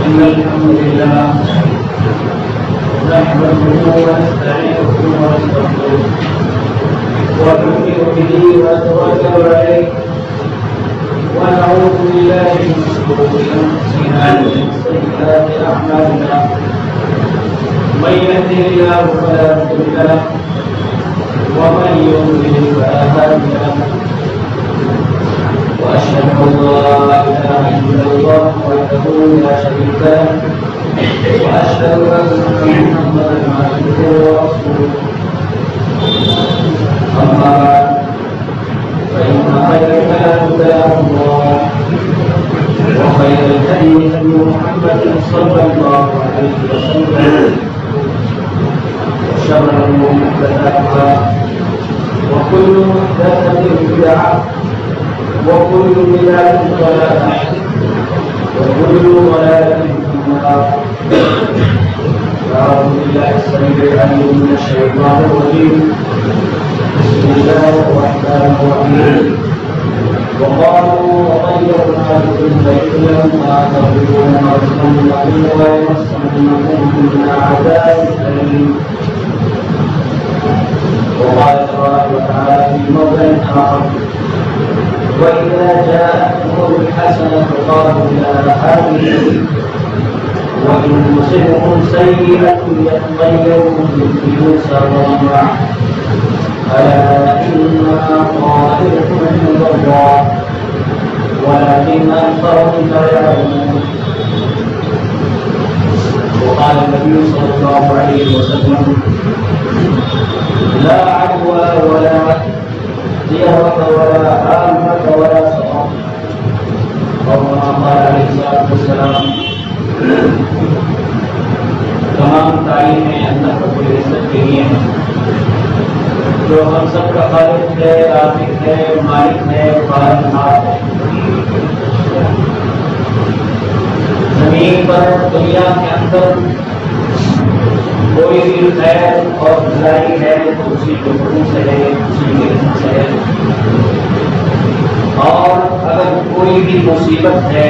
إن الحمد لله نحمده ونستعينه ونستغفره ونؤمن به ونتوكل عليه ونعوذ بالله من شرور أنفسنا ومن سيئات أعمالنا من يهده الله فلا مضل له ومن يضلل فلا هادي له وأشهد أن لا إله إلا الله وحده لا شريك له وأشهد أن محمدا عبده ورسوله أما بعد فإن خير الكلام كلام الله وخير الهدي هدي محمد صلى الله عليه وسلم وشر الأمور محدثاتها وكل محدثة بدعة وكل بدعة ضلالة وكل ضلالة في النار. أعوذ بالله السميع العليم من الشيطان الرجيم. بسم الله الرحمن الرحيم. وقالوا وطيرنا بكم بيتنا ما ترجون أرسلنكم ويمسنكم منا عذاب أليم. وقال تبارك وتعالى في موضع آخر وإذا جاءتهم الحسنة قالوا لنا هذه وإن تصبهم سيئة يطيروا بموسى ومن معه ألا إنما طائرهم عند الله ولكن أكثرهم لا يعلمون. وقال النبي صلى الله عليه وسلم لا عدوى ولا زيارة ولا عامة ولا سقط أو كما قال عليه الصلاة والسلام. تمام تعلیمیں اللہ رب العزت کے لیے ہیں جو ہم سب کا خالق ہے، رازق ہے، مالک ہے، پالنہار ہے. زمین پر دنیا کے اندر کوئی بھی خیر اور بھلائی ہے تو اسی کے حکم سے ہے، اسی کے حکم سے ہے. اور اگر کوئی بھی مصیبت ہے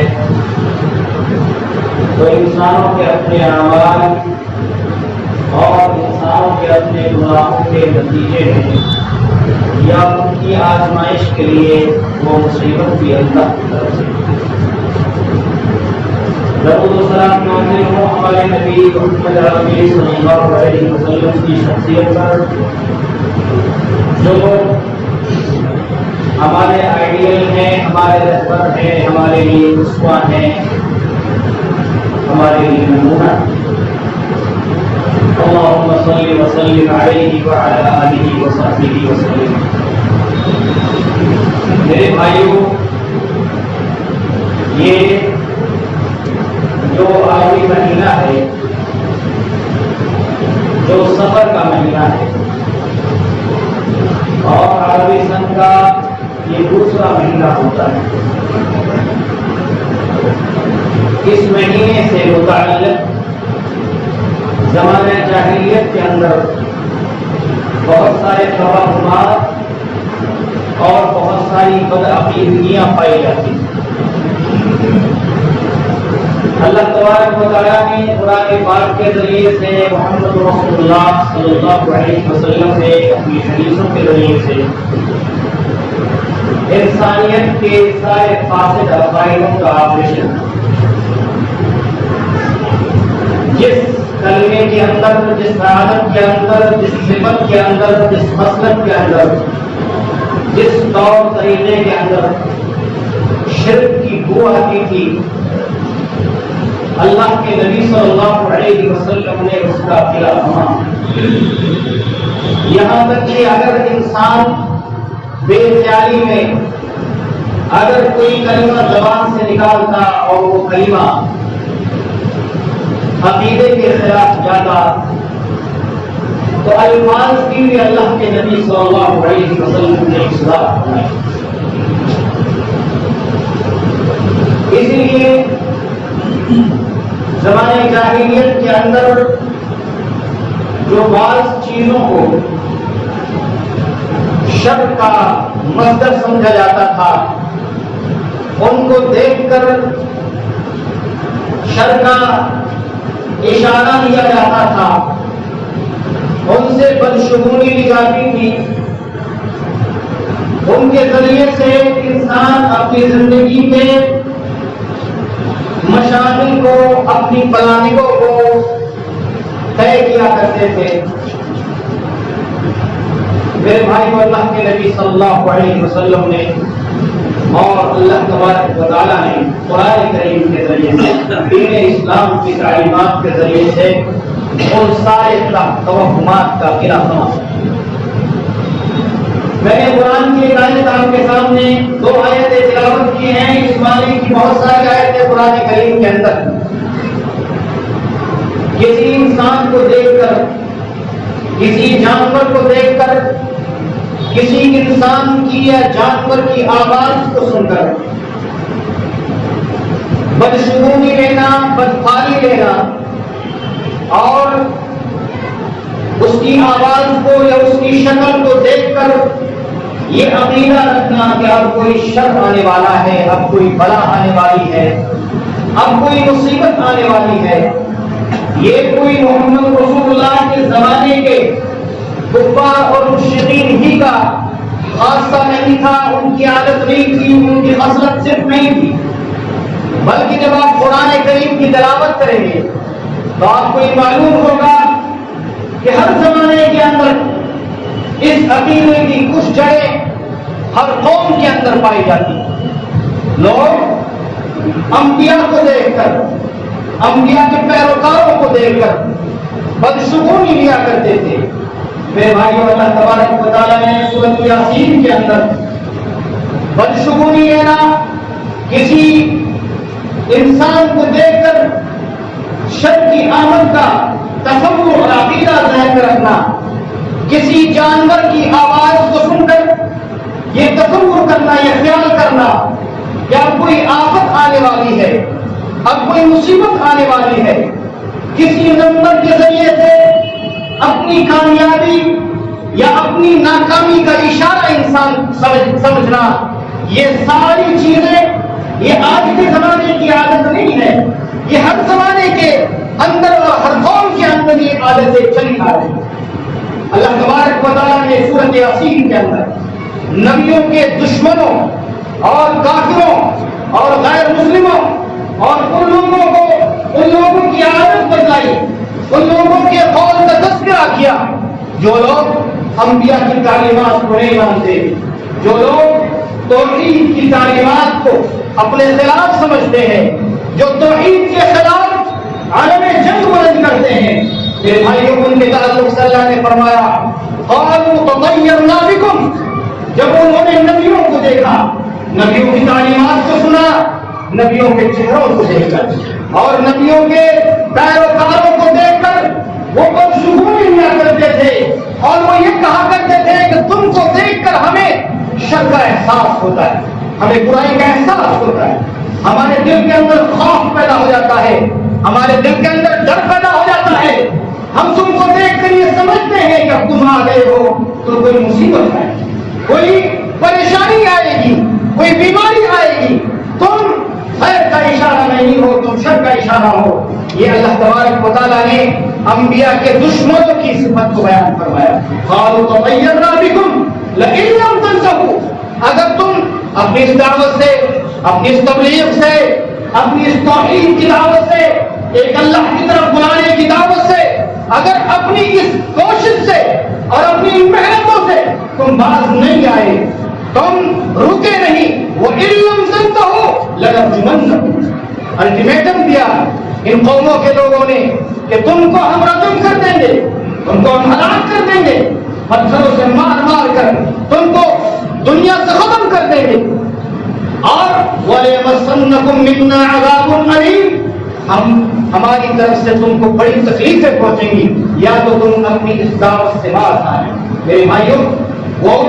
تو انسانوں کے اپنے اعمال اور انسانوں کے اپنے گناہوں کے نتیجے ہیں یا ان کی آزمائش کے لیے وہ مصیبت بھی اللہ کی طرف سے. درود و سلام نازل ہو ہمارے نبی محمد عربی صلی اللہ علیہ وسلم کی شخصیت پر جو ہمارے آئیڈیل ہیں، ہمارے رہبر ہیں، ہمارے لیے اسوہ ہیں، ہمارے لیے نمونہ. اللهم صل وسلم عليه وعلى آله وصحبه وسلم. میرے بھائیوں، یہ جو آخری مہینہ ہے، جو سفر کا مہینہ ہے اور عربی سن کا یہ دوسرا مہینہ ہوتا ہے، اس مہینے سے متعلق زمانہ جاہلیت کے اندر بہت سارے توہمات اور بہت ساری بدعقیدگیاں پائی جاتی ہیں. اللہ تبارک و تعالیٰ نے قرآن پاک کے ذریعے سے، محمد رسول اللہ صلی اللہ علیہ وسلم سے، اپنی حدیثوں کے ذریعے سے انسانیت کے سارے فاسد عقائدوں کا آپریشن، جس کلمے کے اندر، جس عادت کے اندر، جس صفت کے اندر، جس مسلک کے اندر، جس طور طریقے کے اندر شرک کی بو آتی تھی، اللہ کے نبی صلی اللہ علیہ وسلم نے اس کا خلاف کیا. یہاں تک کہ اگر انسان بے خیالی میں اگر کوئی کلمہ زبان سے نکالتا اور وہ کلمہ عقیدے کے خلاف جاتا تو الفاظ کی بھی اللہ کے نبی صلی اللہ علیہ وسلم نے اصلاح فرمائی. اس لیے زمانے جاہلیت کے اندر جو بعض چیزوں کو شر کا مصدر سمجھا جاتا تھا، ان کو دیکھ کر شر کا اشارہ دیا جاتا تھا، ان سے بدشگونی لی جاتی تھی، ان کے ذریعے سے انسان اپنی زندگی میں مشاغل کو، اپنی پلاننگوں کو طے کیا کرتے تھے۔ میرے بھائی، اللہ کے نبی صلی اللہ علیہ وسلم نے اور اللہ تبارک و تعالیٰ نے قرآن کریم کے ذریعے سے، دین اسلام کی تعلیمات کے ذریعے سے ان سارے توہمات کا خلاصہ۔ میں نے قرآن کی ایک آیت آپ کے سامنے 2 آیتیں تلاوت کی ہیں، اس معنی کی بہت ساری آیتیں قرآن کریم کے اندر۔ کسی انسان کو دیکھ کر، کسی جانور کو دیکھ کر، کسی انسان کی یا جانور کی آواز کو سن کر بدشگونی لینا، بدفالی لینا اور اس کی آواز کو یا اس کی شکل کو دیکھ کر یہ عقیدہ رکھنا کہ اب کوئی شر آنے والا ہے، اب کوئی بلا آنے والی ہے، اب کوئی مصیبت آنے والی ہے، یہ کوئی محمد رسول اللہ کے زمانے کے کفار اور مشرکین ہی کا خاصہ نہیں تھا، ان کی عادت نہیں تھی، ان کی خصلت صرف نہیں تھی، بلکہ جب آپ قرآن کریم کی تلاوت کریں گے تو آپ کو یہ معلوم ہوگا کہ ہر زمانے کے اندر اس عقیدے کی کچھ جڑیں ہر قوم کے اندر پائی جاتی ہیں۔ لوگ انبیاء کو دیکھ کر، انبیاء کے پیروکاروں کو دیکھ کر بدشگونی لیا کرتے تھے۔ میرے بھائیوں، اللہ تبارک و تعالیٰ نے سورۃ یاسین کے اندر بدشگونی لینا، کسی انسان کو دیکھ کر شر کی آمد کا تصور اور عقیدہ ذہن میں رکھنا، کسی جانور کی آواز کو سن کر یہ تصور کرنا، یہ خیال کرنا کہ اب کوئی آفت آنے والی ہے، اب کوئی مصیبت آنے والی ہے، کسی نمبر کے ذریعے سے اپنی کامیابی یا اپنی ناکامی کا اشارہ انسان سمجھنا، یہ ساری چیزیں یہ آج کے زمانے کی عادت نہیں ہے، یہ ہر زمانے کے اندر اور ہر قوم کے اندر یہ عادتیں چلی آ رہی ہیں۔ اللہ تبارک و تعالیٰ نے سورۃ یاسین کے اندر نبیوں کے دشمنوں اور کافروں اور غیر مسلموں اور ان لوگوں کی عادت بتلائی، ان لوگوں کے قول کا تذکرہ کیا جو لوگ انبیاء کی تعلیمات کو نہیں مانتے، جو لوگ توحید کی تعلیمات کو اپنے خلاف سمجھتے ہیں، جو توحید کے خلاف عالم جنگ بلند کرتے ہیں۔ میرے بھائیوں، ان کے تعلق سے اللہ نے فرمایا قالوا تطیرنا بکم، جب انہوں نے نبیوں کو دیکھا، نبیوں کی تعلیمات کو سنا، نبیوں کے چہروں کو دیکھ کر اور نبیوں کے پیروکاروں کو دیکھ کر وہ بدشگونی لیا کرتے تھے اور وہ یہ کہا کرتے تھے کہ تم کو دیکھ کر ہمیں شر کا احساس ہوتا ہے، ہمیں برائی کا احساس ہوتا ہے، ہمارے دل کے اندر خوف پیدا ہو جاتا ہے، ہمارے دل کے اندر ڈر پیدا ہو جاتا ہے، ہم تم کو دیکھ کر یہ سمجھتے ہیں کہ اب تم آ گئے ہو تو کوئی مصیبت ہے، کوئی پریشانی آئے گی، کوئی بیماری آئے گی، تم خیر کا اشارہ نہیں ہو، تم شر کا اشارہ ہو۔ یہ اللہ تبارک و تعالیٰ نے انبیاء کے دشمنوں کی صفت کو بیان فرمایا۔ قالوا تطیرنا بکم لئن لم تنتہوا، اگر تم اپنی اس دعوت سے، اپنی اس تبلیغ سے، اپنی اس توحید کی دعوت سے، ایک اللہ کی طرف بلانے کی دعوت سے، اگر اپنی اس کوشش سے اور اپنی محنتوں سے تم باز نہیں آئے، تم رکے نہیں، وَإِن لَّمْ تَنتَهُوا لَنَرْجُمَنَّكُمْ، الٹیمیٹم دیا ان قوموں کے لوگوں نے کہ تم کو ہم رجم کر دیں گے، تم کو ہم ہلاک کر دیں گے، پتھروں سے مار مار کر تم کو دنیا سے ختم کر دیں گے، اور وَلَيَمَسَّنَّكُم مِّنَّا عَذَابٌ أَلِيمٌ، ہماری طرف سے تم کو بڑی تکلیفیں پہنچیں گی یا تو تم اپنی اس دعوت سے باز آئے۔ میرے بھائیوں، وہ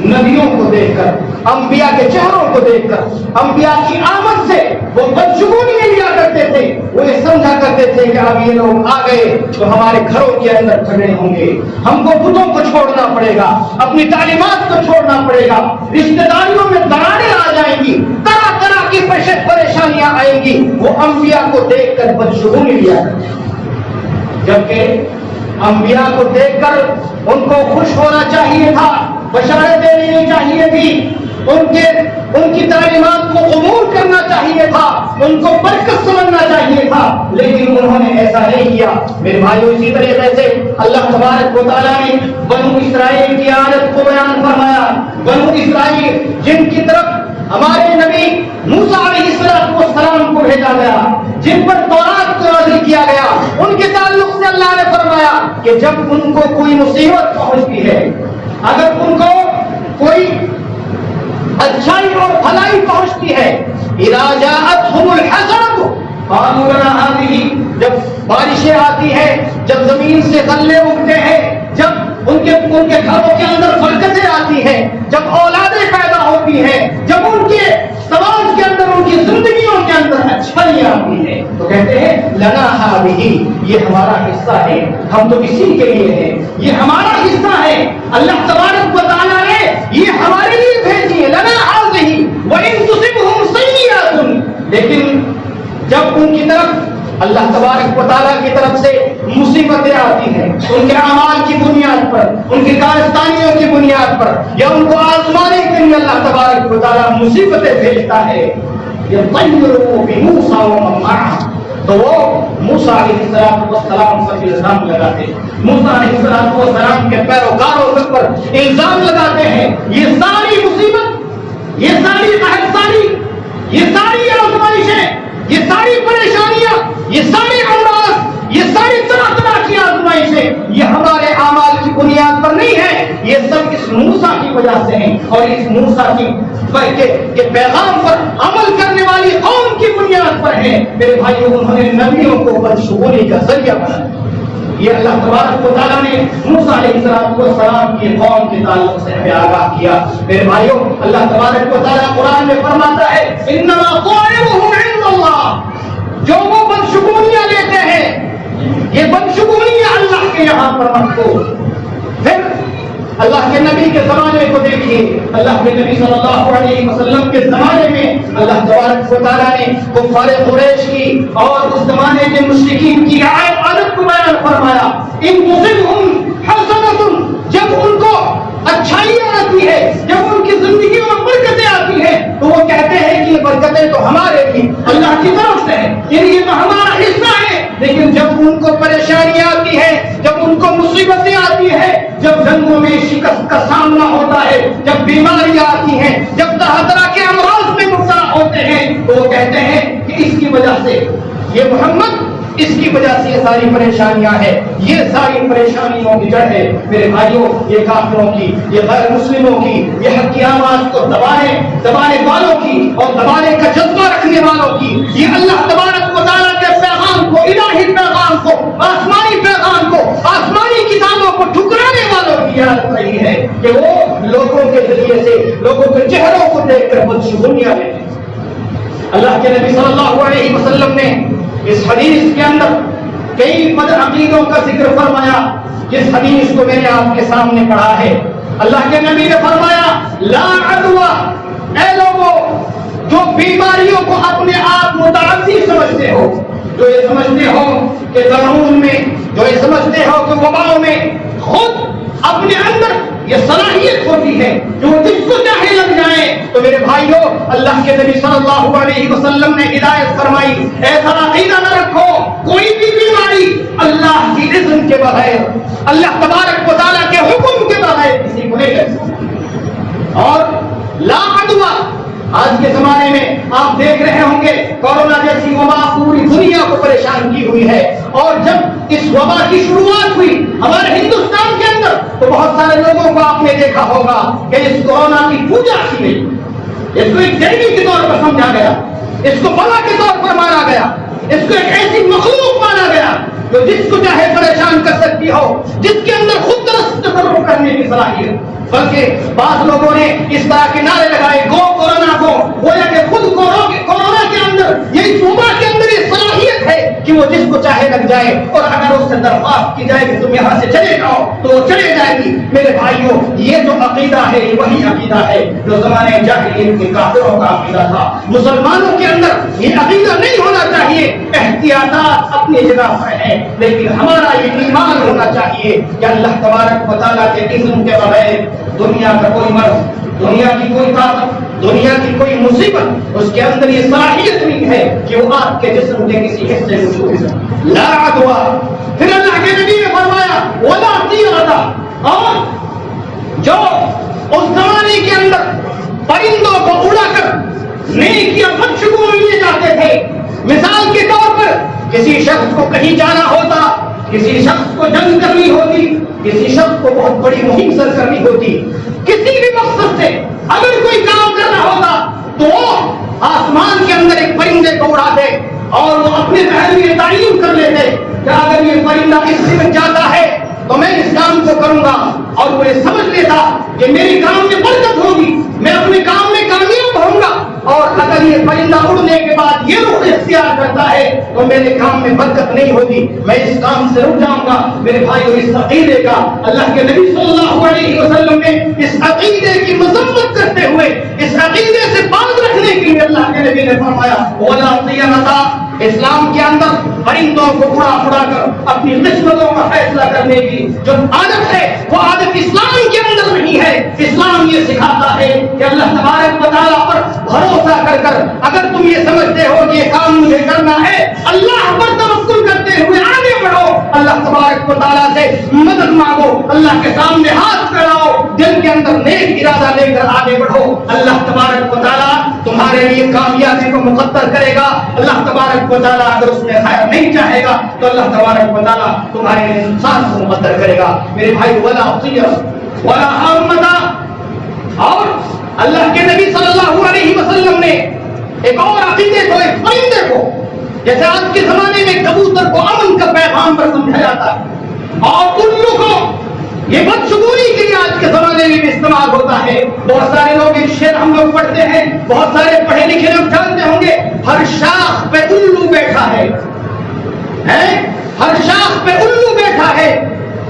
نبیوں کو دیکھ کر، انبیاء کے چہروں کو دیکھ کر، انبیاء کی آمد سے وہ بدشگونی لیا کرتے تھے، وہ یہ سمجھا کرتے تھے کہ اب یہ لوگ آ گئے تو ہمارے گھروں کے اندر جھگڑے ہوں گے، ہم کو بتوں کو چھوڑنا پڑے گا، اپنی تعلیمات کو چھوڑنا پڑے گا، رشتہ داریوں میں دراڑیں آ جائیں گی، طرح طرح کی پریشانیاں آئیں گی وہ انبیاء کو دیکھ کر بدشگونی لیا کرتے، جبکہ انبیاء کو دیکھ کر ان کو خوش ہونا چاہیے تھا، بشارت دینی چاہیے تھی، ان کی تعلیمات کو قبول کرنا چاہیے تھا، ان کو برکت سمجھنا چاہیے تھا، لیکن انہوں نے ایسا نہیں کیا۔ میرے بھائیو، اسی طریقے سے اللہ تبارک و تعالیٰ نے بنو اسرائیل کی عادت کو بیان فرمایا۔ بنو اسرائیل جن کی طرف ہمارے نبی موسیٰ علیہ السلام کو بھیجا گیا، جن پر تورات کو نازل کیا گیا، ان کے تعلق سے اللہ نے فرمایا کہ جب ان کو کوئی مصیبت پہنچتی ہے، اگر ان کو کوئی اچھائی اور بھلائی پہنچتی ہے، اذا جاءتهم الحسنۃ قالوا لنا هذه، جب بارشیں آتی ہیں، جب زمین سے غلے اگتے ہیں، جب ان کے گھروں کے اندر برکتیں آتی ہیں، جب اولادیں پیدا ہوتی ہیں، جب ان کے سماج کے اندر، ان کی زندگیوں کے اندر اچھائیاں آتی ہیں، تو کہتے ہیں لنا هذه، یہ ہمارا حصہ ہے، ہم تو اسی کے لیے ہیں، یہ ہمارا حصہ ہے، اللہ تبارک و تعالیٰ نے یہ ہمارے لیے بھیجی ہے، لنا هذه وان تصبهم سیئۃ، لیکن جب ان کی طرف اللہ تبارک و تعالیٰ کی طرف سے مصیبتیں آتی ہیں، ان کے اعمال کی بنیاد پر، ان کی کارستانیوں کی بنیاد پر، یا ان کو آزمانے کے لیے اللہ تبارک و تعالیٰ مصیبتیں بھیجتا ہے، یطیروا بموسیٰ ومن معہ، تو وہ موسیٰ علیہ السلام پر الزام لگاتے ہیں، موسیٰ علیہ السلام کے پیروکاروں پر الزام لگاتے ہیں، یہ ساری مصیبت، یہ ساری قحطانی، یہ ساری آزمائشیں، یہ ساری پریشانیاں، یہ سارے امراض، یہ ساری طرح طرح کی آزمائشیں، یہ ہمارے اعمال کی بنیاد پر نہیں ہے، یہ سب اس موسیٰ کی وجہ سے ہیں، اور اس موسیٰ کے پیغام پر عمل کرنے والی قوم کی بنیاد پر ہے۔ میرے بھائیوں، انہوں نے نبیوں کو بدشگونی کا ذریعہ بنایا۔ یہ اللہ تبارک و تعالیٰ نے موسیٰ علیہ السلام کی قوم کے تعلق سے ہمیں آگاہ کیا۔ میرے بھائیوں، اللہ تبارک و تعالیٰ قرآن میں فرماتا ہے انما طائرهم عند اللہ، جو وہ بدشگونیاں لیتے ہیں، یہ بدشگونیاں اللہ کے یہاں پر محفوظ۔ پھر اللہ کے نبی کے زمانے کو دیکھیے، اللہ کے نبی صلی اللہ علیہ وسلم کے زمانے میں اللہ تبارک و تعالیٰ نے کفار قریش کی اور اس زمانے کے مشرکین کی عادت کو بیان فرمایا، ان تصبهم حسنۃ، جب ان کو اچھائی آتی ہے، جب ان کی زندگی میں برکتیں آتی ہیں، تو وہ کہتے ہیں کہ یہ برکتیں تو ہمارے لیے اللہ کی طرف سے ہیں، یہ تو ہمارا حصہ ہے۔ لیکن جب ان کو پریشانی آتی ہے، جب ان کو مصیبتیں آتی ہیں، جب جنگوں میں شکست کا سامنا ہوتا ہے، جب بیماریاں آتی ہیں، جب طرح طرح کے امراض میں مبتلا ہوتے ہیں، تو وہ کہتے ہیں کہ اس کی وجہ سے یہ محمد، اس کی وجہ سے یہ ساری پریشانیاں ہیں، یہ ساری پریشانیوں کی جڑ ہے۔ میرے بھائیوں، یہ کافروں کی، یہ غیر مسلموں کی، یہ حق کی آواز کو دبانے والوں کی اور دبانے کا جذبہ رکھنے والوں کی، یہ اللہ تبارک و تعالیٰ کے پیغام کو، الہی پیغام کو، آسمانی پیغام کو، آسمانی کتابوں کو ٹھکرانے والوں کی عادت رہی ہے کہ وہ لوگوں کے ذریعے سے، لوگوں کے چہروں کو دیکھ کر بدشگونیاں لیتے ہیں۔ اللہ کے نبی صلی اللہ علیہ وسلم نے اس حدیث کے اندر کئی بد عقیدوں کا ذکر فرمایا، جس حدیث کو میں نے آپ کے سامنے پڑھا ہے۔ اللہ کے نبی نے فرمایا لا عدوى، اے لوگوں جو بیماریوں کو اپنے آپ متعدی سمجھتے ہو، جو یہ سمجھتے ہو کہ طاعون میں، جو یہ سمجھتے ہو کہ وباؤں میں خود اپنے اندر یہ صلاحیت ہوتی ہے جو جس کو چاہے لگ جائے، تو میرے بھائیوں، اللہ کے نبی صلی اللہ علیہ وسلم نے ہدایت فرمائی، ایسا عقیدہ نہ رکھو کوئی بھی بیماری اللہ کی اذن کے بغیر، اللہ تبارک و تعالیٰ کے حکم کے بغیر کسی کو نہیں لگ سکتی۔ اور لا عدوى، آج کے زمانے میں آپ دیکھ رہے ہوں گے کورونا جیسی وبا پوری دنیا کو پریشان کی ہوئی ہے، اور جب اس وبا کی شروعات ہوئی ہمارے ہندوستان کے اندر، تو بہت سارے لوگوں کو آپ نے دیکھا ہوگا کہ اس کورونا کی پوجا کی گئی، اس کو ایک دیوی کے طور پر سمجھا گیا، اس کو بلا کے طور پر مانا گیا، اس کو ایک ایسی مخلوق مانا گیا جو جس کو چاہے پریشان کر سکتی ہو، جس کے اندر خود تصرف کرنے کی صلاحیت۔ بلکہ بعض لوگوں نے اس طرح کے نعرے لگائے گو کورونا کو، گویا کہ خود کورونا کے اندر، یہ وبا کے اندر یہ صلاحیت ہے کہ وہ جس کو چاہے لگ جائے، اور اگر اس سے درخواست کی جائے کہ تم یہاں سے چلے جاؤ تو وہ چلے جائے گی۔ میرے بھائیوں، یہ جو عقیدہ ہے یہ وہی عقیدہ ہے جو زمانے جاہلیت کے کافروں کا عقیدہ تھا۔ مسلمانوں کے اندر یہ عقیدہ نہیں ہونا چاہیے، احتیاطات اپنی جگہ پر ہے، لیکن ہمارا یہ ایمان ہونا چاہیے کہ اللہ تبارک و تعالیٰ کے اذن کے بغیر دنیا کا کوئی مرض، دنیا کی کوئی طاقت، دنیا کی کوئی مصیبت اس کے اندر یہ صلاحیت نہیں ہے کہ وہ آپ کے جسم کے کسی حصے کو چھو سکے۔ لا عدوى۔ پھر اللہ کے نبی نے فرمایا ولا طیرۃ، اور جو اس زمانے کے اندر پرندوں کو اڑا کر نیک یا بد شگون لیے جاتے تھے، مثال کے طور پر کسی شخص کو کہیں جانا ہوتا، کسی شخص کو جنگ کرنی ہوتی، کسی شخص کو بہت بڑی مہم سر کرنی ہوتی، کسی بھی مقصد سے اگر کوئی کام کرنا ہوتا تو وہ آسمان کے اندر ایک پرندے کو اڑاتے اور وہ اپنے ذہن میں تعین کر لیتے کہ اگر یہ پرندہ اس سمت جاتا ہے تو میں اس کام کو کروں گا، اور وہ یہ سمجھ لیتا کہ میرے کام میں برکت ہوگی، میں اپنے کام میں کامیاب ہوں گا، اور اگر یہ پرندہ اڑنے کے بعد یہ رخ اختیار کرتا ہے تو میرے کام میں برکت نہیں ہوگی، میں اس کام سے رک جاؤں گا۔ میرے بھائیو، اس عقیدے کا اللہ کے نبی صلی اللہ علیہ وسلم نے اس عقیدے کی مذمت کرتے ہوئے اس عقیدے سے باز رکھنے کے لیے اللہ کے نبی نے فرمایا وَلَا طِيَرَةَ۔ اسلام کے اندر پرندوں کو اڑا اڑا کر اپنی قسمتوں کا فیصلہ کرنے کی جو عادت ہے وہ عادت اسلام کے اندر نہیں ہے۔ اسلام یہ سکھاتا ہے کہ اللہ تبارک و تعالیٰ پر بھروسہ کر کر اگر تم یہ سمجھتے ہو کہ یہ کام مجھے کرنا ہے، اللہ پر توکل کرتے ہوئے آگے بڑھو، اللہ تبارک و تعالیٰ سے مدد مانگو، اللہ کے سامنے ہاتھ پھیلاؤ، دل کے اندر نیک ارادہ لے کر آگے بڑھو۔ اللہ تبارک و تعالیٰ تمہارے لیے کامیابی کو مقدر کرے گا۔ اللہ تبارک و تعالیٰ اگر اس میں خیر نہیں چاہے گا تو اللہ تبارک و تعالیٰ تمہارے لیے نقصان کو مقدر کرے گا۔ میرے بھائی، ولا طیرۃ ولا حامۃ، اور اللہ کے نبی صلی اللہ علیہ وسلم نے ایک اور عقیدے کو، ایک پرندے کو، جیسے آج کے زمانے میں کبوتر کو امن کا پیغام پر سمجھا جاتا ہے اور الو کو یہ بدشگونی کے لیے آج کے زمانے میں بھی استعمال ہوتا ہے۔ بہت سارے لوگ اس شعر ہم لوگ پڑھتے ہیں، بہت سارے پڑھے لکھے لوگ جانتے ہوں گے، ہر شاخ پہ الو بیٹھا ہے، ہر شاخ پہ الو بیٹھا ہے،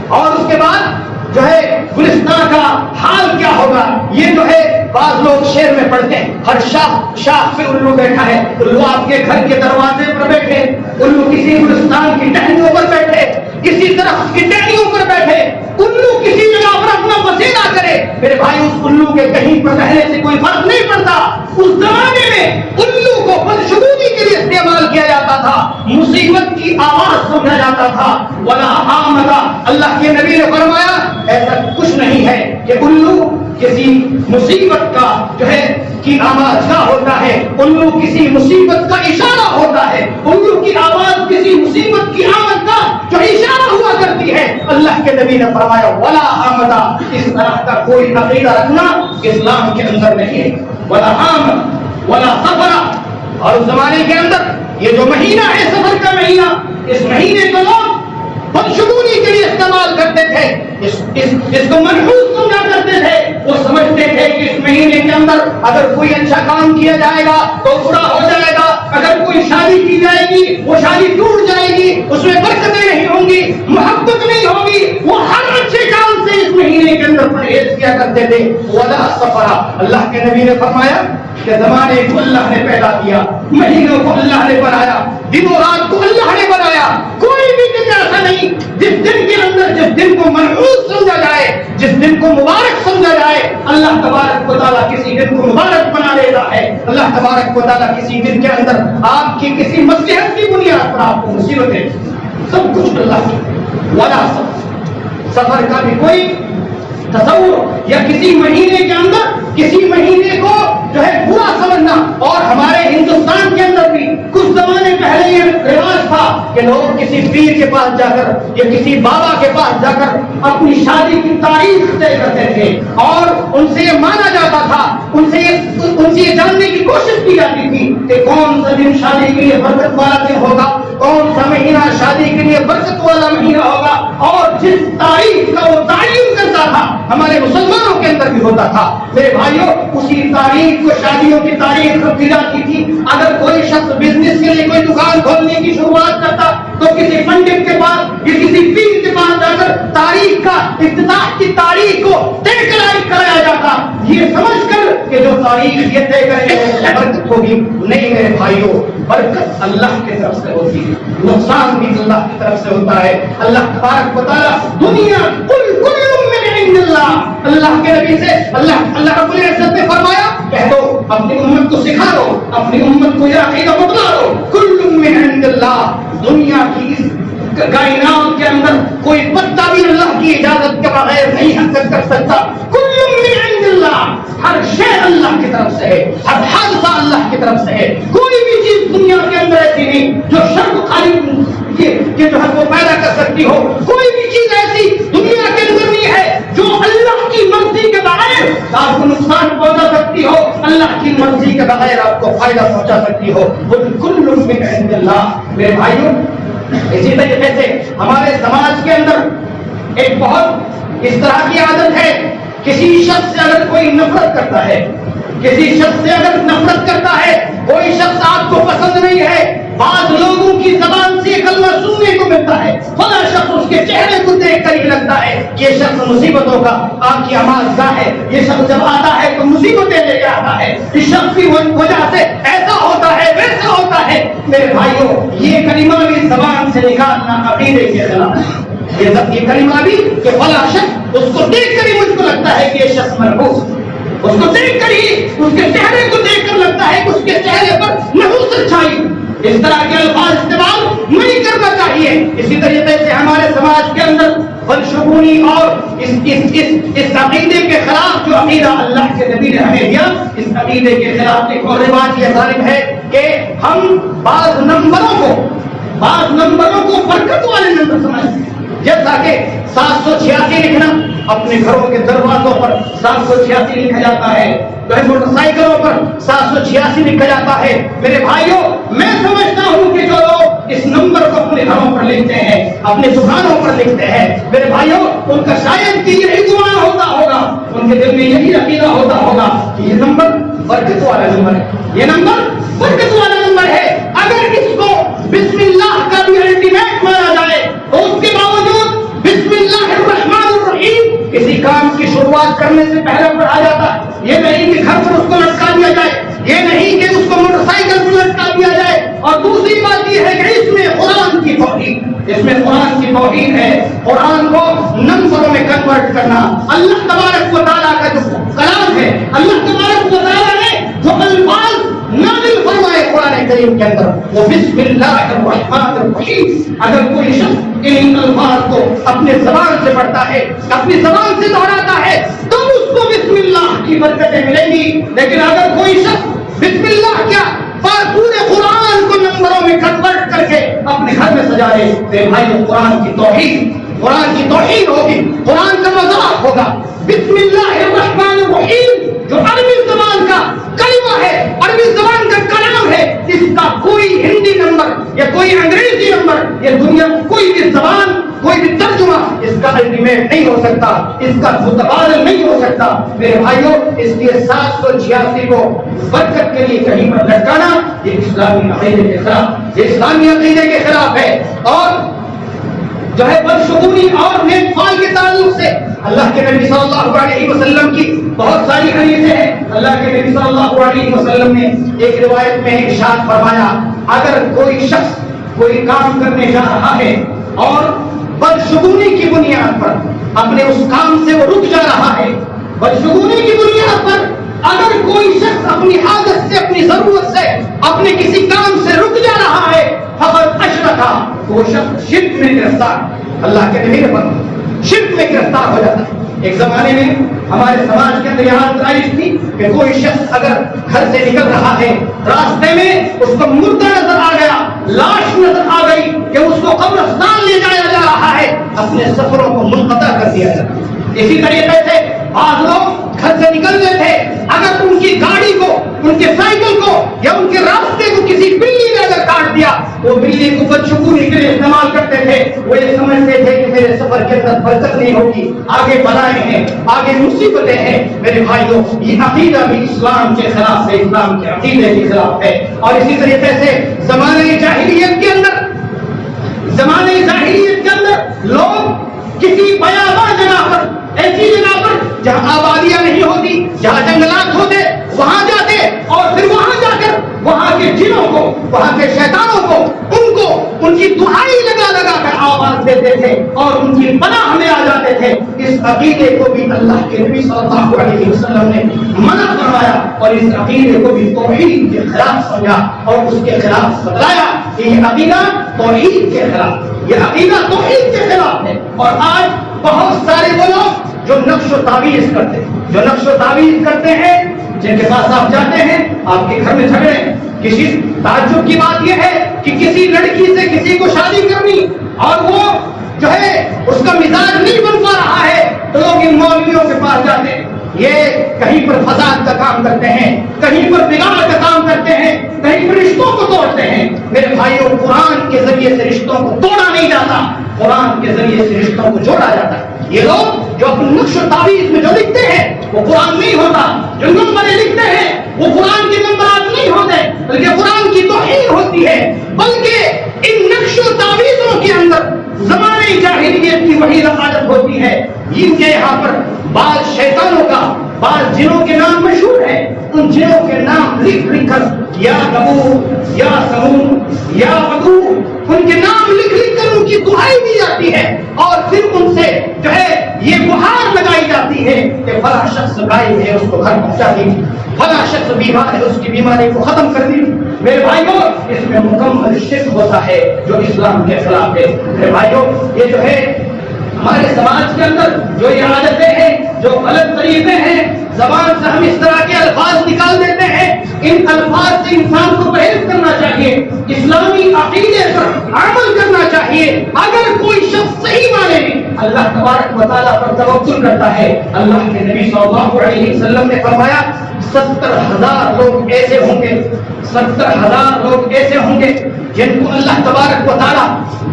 اور اس کے بعد جو ہے گلستان کا حال کیا ہوگا، یہ جو ہے بعض لوگ شعر میں پڑھتے ہیں، ہر شاخ پہ الو بیٹھا ہے۔ الو آپ کے گھر کے دروازے پر بیٹھے، الو کسی گلستان کی ٹہنیوں پر بیٹھے، کسی درخت کی ٹہنیوں پر بیٹھے، الو کسی جگہ پر اپنا بسیرا کرے۔ میرے بھائی، اس الو کے کہیں پر رہنے سے کوئی فرق نہیں پڑتا۔ اس زمانے میں الو کو بدشگونی کے لیے استعمال کیا جاتا تھا، مصیبت کی آواز سمجھا جاتا تھا۔ ولا حامۃ، اللہ کے نبی نے فرمایا ایسا کچھ نہیں ہے کہ الو کسی مصیبت کا جو ہے کی آواز کا ہوتا ہے، الو کسی مصیبت کا اشارہ ہوتا ہے، الو کی آواز کسی مصیبت کی آمد کا جو اشارہ ہوا کرتی ہے۔ اللہ کے نبی نے فرمایا ولا حامۃ، اس طرح کا کوئی عقیدہ رکھنا اسلام کے اندر نہیں ہے۔ ولا حامۃ ولا سفر، اور اس زمانے کے اندر یہ جو مہینہ ہے سفر کا مہینہ، اس مہینے کو لوگ بدشگونی کے لیے استعمال کرتے تھے، اس کو منحوس سمجھا کرتے تھے۔ وہ سمجھتے تھے کہ اس مہینے کے اندر اگر کوئی اچھا کام کیا جائے گا تو برا ہو جائے گا، اگر کوئی شادی کی جائے گی وہ شادی ٹوٹ جائے گی، اس میں برکتیں نہیں ہوں گی، محبت نہیں ہوگی۔ وہ ہر اچھے کام سے اس مہینے کے اندر پرہیز کیا کرتے تھے۔ ولا سفر، اللہ کے نبی نے فرمایا کہ زمانے کو اللہ نے پیدا کیا، مہینوں کو اللہ نے بنایا، دنوں رات کو اللہ نے بنایا، کوئی بھی دن ایسا نہیں جس دن کے اندر، جس دن کو منحوس سمجھا جائے، جس دن کو مبارک سمجھا جائے۔ اللہ تبارک و تعالیٰ کسی دن کو مبارک بنا دیتا ہے۔ اللہ تبارک و تعالیٰ کسی دن کے اندر آپ کی کسی مصلحت کی بنیاد پر آپ کو مصیبتیں، سب کچھ اللہ کی۔ ولا سفر کا بھی کوئی تصور یا کسی مہینے کے اندر کسی مہینے کو جو ہے برا سمجھنا، اور ہمارے ہندوستان کے اندر بھی کچھ زمانے پہلے یہ رواج تھا کہ لوگ کسی پیر کے پاس جا کر یا کسی بابا کے پاس جا کر اپنی شادی کی تاریخ طے کرتے تھے، اور ان سے یہ مانا جاتا تھا، ان سے یہ جاننے کی کوشش کی جاتی تھی کہ کون سا دن شادی کے لیے برکت والا دن ہوگا، کون سا مہینہ شادی کے لیے برکت والا مہینہ ہوگا، اور جس تاریخ کا وہ تعین کرتا تھا ہمارے مسلمانوں کے اندر بھی ہوتا تھا۔ میرے بھائیوں، اسی تاریخ کو شادیوں کی تاریخ رکھی جاتی تھی۔ اگر کوئی شخص بزنس کے لیے کوئی دکان کھولنے کی شروعات کرتا اللہ کی تاریخ کو طے کرایا جاتا، یہ سمجھ کر کہ جو تاریخ یہ طے کرے برکت ہوگی. نہیں میرے بھائیوں، برکت اللہ کی طرف سے ہوتی ہے، نقصان بھی اللہ کی طرف سے ہوتا ہے. اللہ تبارک و تعالی دنیا کل من عند اللہ، اللہ کے نبی سے اللہ رب العزت نے فرمایا کہہ دو، اپنی امت کو سکھا دو، اپنی امت کو یہ عقیدہ بتلا دو، کل من عند اللہ. دنیا کی اس کائنات کے اندر کوئی پتا بھی اللہ کی اجازت کے بغیر نہیں حرکت کر سکتا. کل من عند اللہ، ہر شے اللہ کی طرف سے ہے، ہر حادثہ اللہ کی طرف سے ہے. کوئی بھی چیز دنیا کے اندر ایسی نہیں جو شر خالی کہ جو ہے وہ پیدا کر سکتی ہو. کوئی بھی چیز ایسی دنیا کے اندر نہیں ہے جو اللہ کی مرضی کے بغیر آپ کو نقصان پہنچا سکتی ہو، اللہ کی مرضی کے بغیر آپ کو فائدہ پہنچا سکتی ہو. کل من عند اللہ. میرے بھائیوں، اسی طریقے سے ہمارے سماج کے اندر ایک بہت اس طرح کی عادت ہے، کسی شخص سے اگر کوئی نفرت کرتا ہے، کسی شخص سے اگر نفرت کرتا ہے، کوئی شخص آپ کو پسند نہیں ہے، بعض لوگوں کی زبان سے کلمہ سننے کو ملتا ہے، فلاں شخص اس کے چہرے کو دیکھ کر ہی لگتا ہے کہ یہ شخص مصیبتوں کا آپ کی آماذگاہ ہے، یہ شخص جب آتا ہے تو مصیبتیں لے کے آتا ہے، اس شخص کی وجہ سے ایسا ہوتا ہے ویسا ہوتا ہے. میرے بھائیوں، یہ کلمہ بھی زبان سے نکالنا عقیدے کے خلاف ہے. یہ کلمہ بھی کہ فلاں شخص، اس کو دیکھ کر ہی مجھ کو لگتا ہے کہ یہ شخص مرحوم، اس کو دیکھ کر ہی، اس کے چہرے کو دیکھ کر لگتا ہے کہ اس کے چہرے پر نحوست چھائی. اس طرح کے الفاظ استعمال نہیں کرنا چاہیے. اسی طریقے سے ہمارے سماج کے اندر بدشگونی اور اس عقیدے کے خلاف جو عقیدہ اللہ کے نبی نے ہمیں دیا، اس عقیدے کے خلاف ایک اور رواج یہ ظالم ہے کہ ہم بعض نمبروں کو برکت والے نمبر سمجھتے ہیں. جیسا کہ 786 لکھنا، اپنے گھروں کے دروازوں پر 786 لکھا جاتا ہے، موٹر سائیکلوں پر 786 لکھا جاتا ہے. میرے بھائیوں، میں سمجھتا ہوں کہ جو لوگ اس نمبر کو اپنے گھروں پر لکھتے ہیں، اپنے دکانوں پر لکھتے ہیں، میرے بھائیوں، ان کا شاید کہ یہی گمان ہوتا ہوگا، ان کے دل میں یہی عقیدہ ہوتا ہوگا کہ یہ نمبر برکت والا نمبر ہے، یہ نمبر برکت والا نمبر ہے. اگر اس کو بسم اللہ کا بھی الٹیمیٹ مانا جائے تو اس کے باوجود بسم اللہ الرحمن الرحیم کسی کام کی شروعات کرنے سے پہلے پڑھا جاتا ہے. یہ نہیں کہ گھر پر اس کو لٹکا دیا جائے، یہ نہیں کہ اس کو موٹر سائیکل پر لٹکا دیا جائے. اور دوسری بات یہ ہے کہ اس میں قرآن کی توہین ہے. قرآن کو نمبروں میں کنورٹ کرنا، اللہ تبارک و تعالیٰ کا جو کلام ہے، اللہ تبارک و تعالیٰ نے جو الفاظ نازل فرمائے قرآن کریم کے اندر، وہ بسم اللہ الرحمن الرحیم. اگر کوئی شخص ان الفاظ کو اپنے زبان سے پڑھتا ہے، اپنی زبان سے دہراتا ہے، تو اس کو بسم اللہ کی برکتیں ملیں گی. لیکن اگر کوئی شخص بسم اللہ کیا پورے قرآن کو نمبروں میں کنورٹ کر کے اپنے گھر میں سجا لے، تو بھائی قرآن کی توہین ہوگی، قرآن کا مذاق ہوگا. بسم اللہ الرحمن الرحیم جو عربی زبان کا کلمہ ہے، عربی زبان کا کلام ہے، اس کا کوئی ہندی نمبر یا کوئی انگریزی نمبر یا دنیا کوئی بھی زبان، کوئی بھی ترجمہ اس کا الٹیمیٹ نہیں ہو سکتا، اس کا متبادل نہیں ہو سکتا. میرے بھائیوں، اس لیے 786 کو برکت کے لیے کہیں پر لٹکانا یہ اسلامی عقیدے کے خلاف ہے. اور جو ہے بدشگونی اور نیک فال کے تعلق سے اللہ کے نبی صلی اللہ علیہ وسلم کی بہت ساری حدیثیں ہیں. اللہ کے نبی صلی اللہ علیہ وسلم نے ایک روایت میں ارشاد فرمایا، اگر کوئی شخص کوئی کام کرنے جا رہا ہے اور بدشگونی کی بنیاد پر اپنے اس کام سے وہ رک جا رہا ہے، بدشگونی کی بنیاد پر اگر کوئی شخص اپنی حاجت سے، اپنی ضرورت سے، اپنے کسی کام سے رک جا رہا ہے، فقط اشرکا، تو وہ شخص شرک میں گرفتار، اللہ کے نبی نے فرمایا شرک میں گرفتار ہو جاتا ہے. ایک زمانے میں ہمارے سماج کے اندر یہاں رائج تھی کہ کوئی شخص اگر گھر سے نکل رہا ہے، راستے میں اس کو مردہ نظر آ گیا، لاش نظر آ گئی کہ اس کو قبرستان لے جایا جا رہا ہے، اپنے سفروں کو منقطع کر دیا جاتا ہے. اسی طریقے سے بعض لوگ گھر سے نکلتے تھے، اگر ان کی گاڑی کو، ان کے سائیکل کو یا ان کے راستے کو کسی بلی نے اگر کاٹ دیا، وہ بلی کو بدشگونی کے لیے استعمال کرتے تھے. وہ یہ سمجھتے تھے کہ میرے سفر کے اندر برکت نہیں ہوگی، آگے بلائیں ہیں، آگے مصیبتیں ہیں. میرے بھائیوں، یہ عقیدہ بھی اسلام کے خلاف ہے، اسلام کے عقیدے کے خلاف ہے. اور اسی طریقے سے زمانۂ جاہلیت کے اندر لوگ کسی بیاباں جگہ پر جہاں جنگلات ہوتے وہاں جاتے اور پھر وہاں جا کر وہاں کے جنوں کو، وہاں کے شیطانوں کو ان کی دعائی لگا لگا کر آواز دیتے تھے اور ان کی پناہ میں آ جاتے تھے۔ اس عقیدے کو بھی اللہ کے نبی صلی اللہ علیہ وسلم نے منع فرمایا اور اس عقیدے کو بھی توحید کے خلاف سمجھا اور اس کے خلاف بتلایا کہ یہ عقیدہ توحید کے خلاف، یہ عقیدہ توحید کے خلاف ہے۔ اور آج بہت سارے وہ لوگ جو نقش و تعویذ کرتے ہیں جن کے پاس آپ جاتے ہیں، آپ کے گھر میں جھگڑے، کسی تعجب کی بات یہ ہے کہ کسی لڑکی سے کسی کو شادی کرنی اور وہ جو ہے اس کا مزاج نہیں بن پا رہا ہے تو لوگ ان مولویوں کے پاس جاتے ہیں، یہ کہیں پر فساد کا کام کرتے ہیں، کہیں پر بگاڑ کا کام کرتے ہیں، کہیں پر رشتوں کو توڑتے ہیں۔ میرے بھائیوں، قرآن کے ذریعے سے رشتوں کو توڑا نہیں جاتا، قرآن کے ذریعے سے رشتوں کو جوڑا جاتا ہے۔ یہ لوگ جو اپنے نقش و تعویذ میں جو لکھتے ہیں وہ قرآن نہیں ہوتا، جو نمبریں لکھتے ہیں وہ قرآن کے نمبرات نہیں ہوتے، بلکہ قرآن کی توہین ہوتی ہے۔ بلکہ ان نقش و تعویذوں کے اندر زمانے جاہلیت کی وہی عادت ہوتی ہے۔ ان کے یہاں پر بعض شیطانوں کا، بعض جنوں کے نام مشہور ہے، ان جنوں کے نام لکھ کر یا غبور، یا سمون، یا بدو، ان کے نام لکھ کر ان کی دعائی دی جاتی ہے اور پھر ان سے جو ہے یہ گہار لگائی جاتی ہے کہ فلاں شخص غائب ہے، اس کو گھر پہنچا دیجیے، فلاں شخص بیمار ہے، اس کی بیماری کو ختم کر دیجیے۔ میرے بھائیوں، اس میں مکمل شرک ہوتا ہے جو اسلام کے خلاف ہے۔ میرے بھائیوں، یہ جو ہے ہمارے سماج کے اندر جو یہ عادتیں ہیں، جو غلط طریقے ہیں، زبان سے ہم اس طرح کے الفاظ نکال دیتے ہیں، ان الفاظ سے انسان کو پرہیز کرنا چاہیے، اسلامی عقیدے پر عمل کرنا چاہیے۔ اگر کوئی شخص صحیح معنی میں اللہ تبارک و تعالیٰ پر توکل کرتا ہے، اللہ کے نبی صلی اللہ علیہ وسلم نے فرمایا 70,000 لوگ ایسے ہوں گے، 70,000 لوگ ایسے ہوں گے جن کو اللہ تبارک و تعالیٰ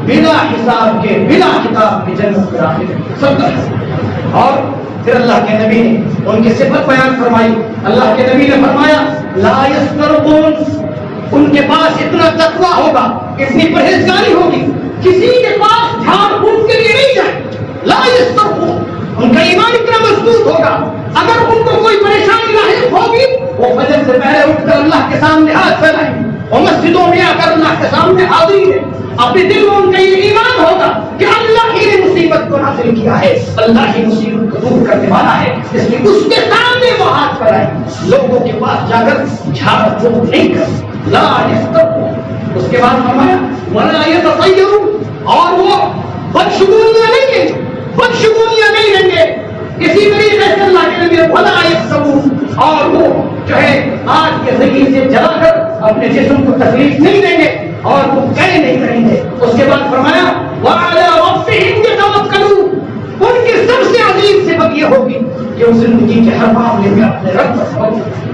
بلا حساب کے، بلا کتاب کی جنت میں داخل کرے۔ اور پھر اللہ کے نبی نے ان کی صفت بیان فرمائی۔ اللہ کے نبی نے فرمایا لا یسترقون، ان کے پاس اتنا تقویٰ ہوگا، اتنی پرہیزگاری ہوگی، کسی کے پاس جھاڑ پھونک کے لیے نہیں جائے۔ لا یسترقون، ان کا ایمان اتنا مضبوط ہوگا، اگر ان کو کوئی پریشانی لاحق ہوگی وہ فجر سے پہلے اٹھ کر اللہ کے سامنے ہاتھ پھیلائیں گے، وہ مسجدوں میں آ کر اللہ کے سامنے حاضری ہے۔ اپنے دل میں ان کا یہ ایمان ہوگا کہ اللہ ہی نے مصیبت کو نازل کیا ہے، اللہ ہی مصیبت کو دور کرنے والا ہے، اس لیے اس کے سامنے وہ ہاتھ پھیلائیں، لوگوں کے پاس جا کر جھاڑ پھونک نہیں کر۔ لا یسترقون، اس کے بعد فرمایا ولا یتطیرون، اور وہ بدشگونیاں نہیں لیں گے، بدشگونیاں نہیں لیں گے۔ اسی طریقے سے اللہ کے نبی ولا یکسبون، اور وہ جو ہے آگ کے ذریعے سے جلا کر اپنے جسم کو تکلیف نہیں دیں گے اور وہ کہے نہیں کریں گے۔ اس کے بعد فرمایا وعلی ربہم یتوکلون، ان کی سب سے عظیم صفت یہ ہوگی کہ وہ زندگی کے ہر معاملے میں اپنے رب پر توکل